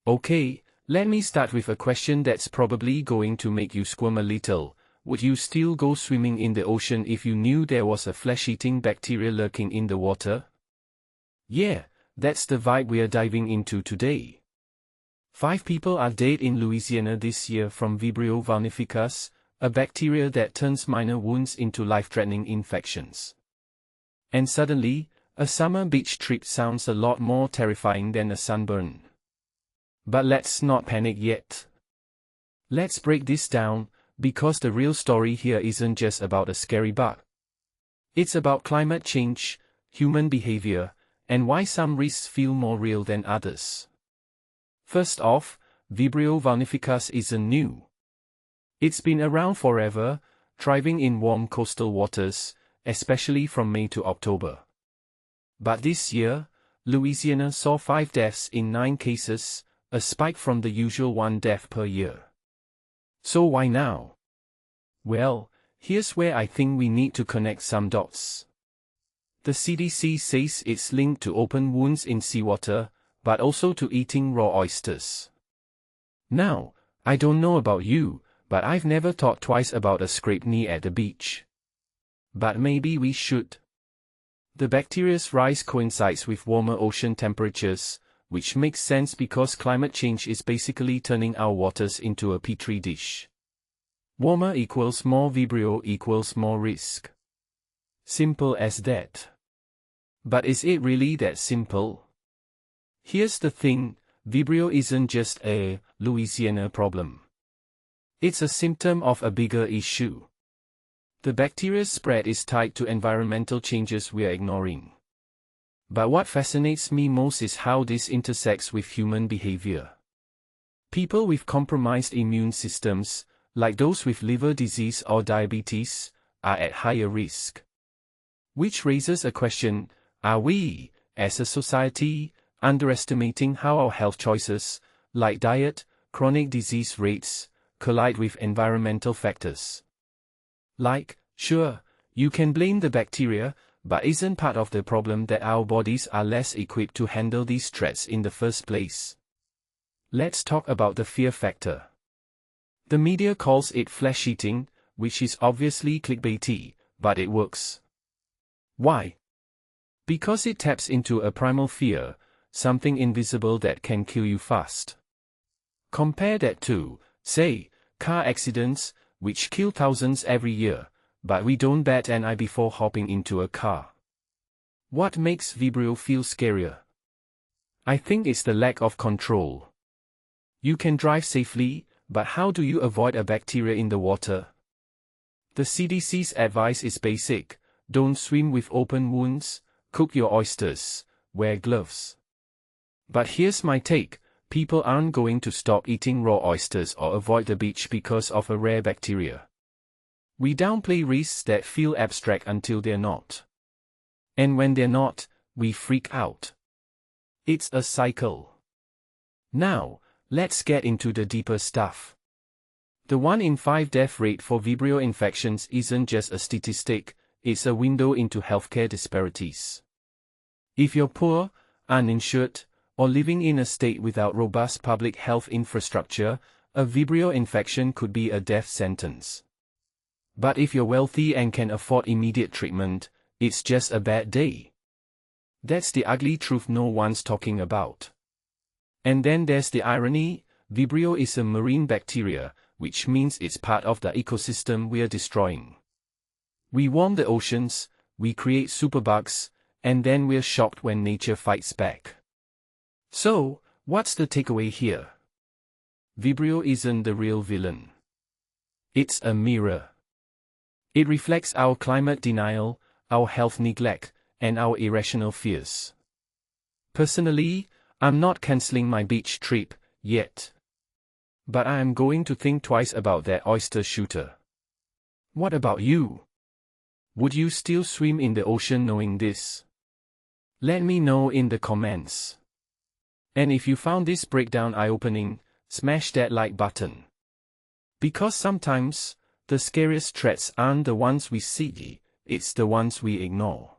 Okay, let me start with a question that's probably going to make you squirm a little. Would you still go swimming in the ocean if you knew there was a flesh-eating bacteria lurking in the water? Yeah, that's the vibe we're diving into today. 5 people are dead in Louisiana this year from Vibrio vulnificus, a bacteria that turns minor wounds into life-threatening infections. And suddenly, a summer beach trip sounds a lot more terrifying than a sunburn. But let's not panic yet. Let's break this down, because the real story here isn't just about a scary bug. It's about climate change, human behavior, and why some risks feel more real than others. First off, Vibrio vulnificus isn't new. It's been around forever, thriving in warm coastal waters, especially from May to October. But this year, Louisiana saw 5 deaths in 9 cases, a spike from the usual 1 death per year. So why now? Well, here's where I think we need to connect some dots. The CDC says it's linked to open wounds in seawater, but also to eating raw oysters. Now, I don't know about you, but I've never thought twice about a scraped knee at the beach. But maybe we should. The bacteria's rise coincides with warmer ocean temperatures, which makes sense because climate change is basically turning our waters into a petri dish. Warmer equals more Vibrio equals more risk. Simple as that. But is it really that simple? Here's the thing, Vibrio isn't just a Louisiana problem. It's a symptom of a bigger issue. The bacteria's spread is tied to environmental changes we're ignoring. But what fascinates me most is how this intersects with human behavior. People with compromised immune systems, like those with liver disease or diabetes, are at higher risk. Which raises a question, are we, as a society, underestimating how our health choices, like diet, chronic disease rates, collide with environmental factors? Like, sure, you can blame the bacteria, but isn't part of the problem that our bodies are less equipped to handle these threats in the first place? Let's talk about the fear factor. The media calls it flesh-eating, which is obviously clickbaity, but it works. Why? Because it taps into a primal fear, something invisible that can kill you fast. Compare that to, say, car accidents, which kill thousands every year, but we don't bat an eye before hopping into a car. What makes Vibrio feel scarier? I think it's the lack of control. You can drive safely, but how do you avoid a bacteria in the water? The CDC's advice is basic: don't swim with open wounds, cook your oysters, wear gloves. But here's my take, people aren't going to stop eating raw oysters or avoid the beach because of a rare bacteria. We downplay risks that feel abstract until they're not. And when they're not, we freak out. It's a cycle. Now, let's get into the deeper stuff. The 1 in 5 death rate for Vibrio infections isn't just a statistic, it's a window into healthcare disparities. If you're poor, uninsured, or living in a state without robust public health infrastructure, a Vibrio infection could be a death sentence. But if you're wealthy and can afford immediate treatment, it's just a bad day. That's the ugly truth no one's talking about. And then there's the irony, Vibrio is a marine bacteria, which means it's part of the ecosystem we're destroying. We warm the oceans, we create superbugs, and then we're shocked when nature fights back. So, what's the takeaway here? Vibrio isn't the real villain. It's a mirror. It reflects our climate denial, our health neglect, and our irrational fears. Personally, I'm not canceling my beach trip, yet. But I am going to think twice about that oyster shooter. What about you? Would you still swim in the ocean knowing this? Let me know in the comments. And if you found this breakdown eye-opening, smash that like button. Because sometimes, the scariest threats aren't the ones we see, it's the ones we ignore.